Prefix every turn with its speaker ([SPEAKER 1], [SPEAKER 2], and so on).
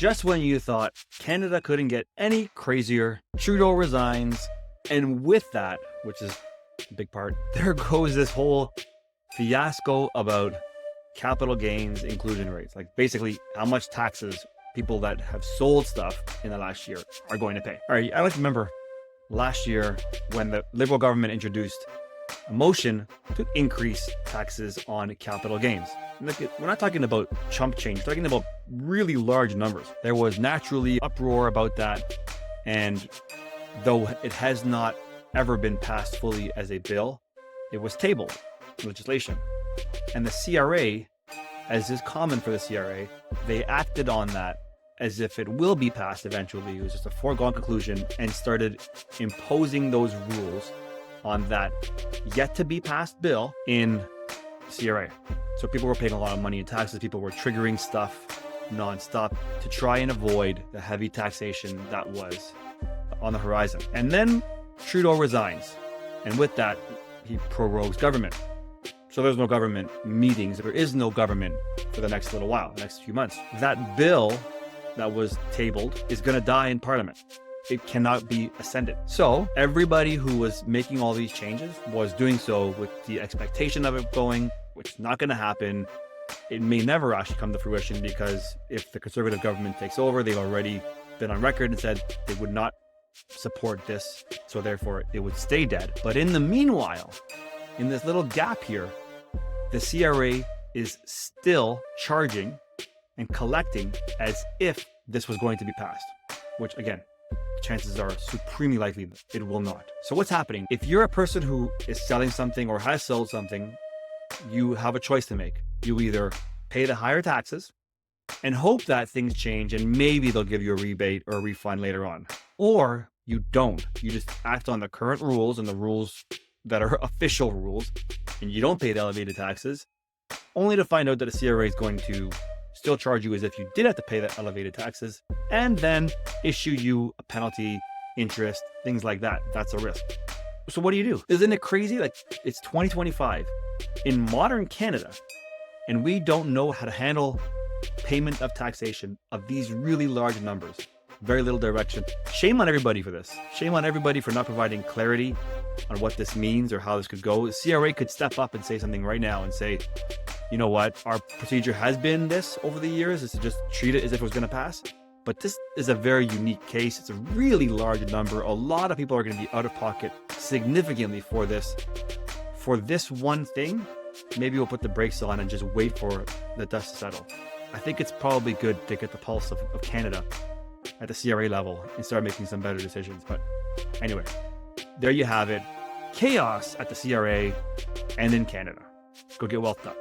[SPEAKER 1] Just when you thought Canada couldn't get any crazier, Trudeau resigns. And with that, which is a big part, there goes this whole fiasco about capital gains inclusion rates. Like basically how much taxes people that have sold stuff in the last year are going to pay. All right, I like to remember last year when the Liberal government introduced a motion to increase taxes on capital gains. We're not talking about chump change, we're talking about really large numbers. There was naturally uproar about that, and though it has not ever been passed fully as a bill, it was tabled in legislation. And the CRA, as is common for the CRA, they acted on that as if it will be passed eventually. It was just a foregone conclusion, and started imposing those rules on that yet to be passed bill in CRA. So people were paying a lot of money in taxes. People were triggering stuff nonstop to try and avoid the heavy taxation that was on the horizon. And then Trudeau resigns. And with that, he prorogues government. So there's no government meetings. There is no government for the next little while, the next few months. That bill that was tabled is going to die in Parliament. It cannot be ascended. So everybody who was making all these changes was doing so with the expectation of it going, which is not going to happen. It may never actually come to fruition, because if the Conservative government takes over, they've already been on record and said they would not support this. So therefore it would stay dead. But in the meanwhile, in this little gap here, the CRA is still charging and collecting as if this was going to be passed, which again, chances are supremely likely that it will not. So what's happening? If you're a person who is selling something or has sold something, you have a choice to make. You either pay the higher taxes and hope that things change and maybe they'll give you a rebate or a refund later on, or you don't. You just act on the current rules and the rules that are official rules, and you don't pay the elevated taxes, only to find out that the CRA is going to still charge you as if you did have to pay the elevated taxes, and then issue you a penalty, interest, things like that. That's a risk. So what do you do? Isn't it crazy? Like, it's 2025 in modern Canada, and we don't know how to handle payment of taxation of these really large numbers. Very little direction. Shame on everybody for this. Shame on everybody for not providing clarity on what this means or how this could go. The CRA could step up and say something right now and say, you know what, our procedure has been this over the years, is to just treat it as if it was going to pass. But this is a very unique case. It's a really large number. A lot of people are going to be out of pocket significantly for this. For this one thing, maybe we'll put the brakes on and just wait for the dust to settle. I think it's probably good to get the pulse of Canada at the CRA level and start making some better decisions. But anyway, there you have it. Chaos at the CRA and in Canada. Go get wealth done.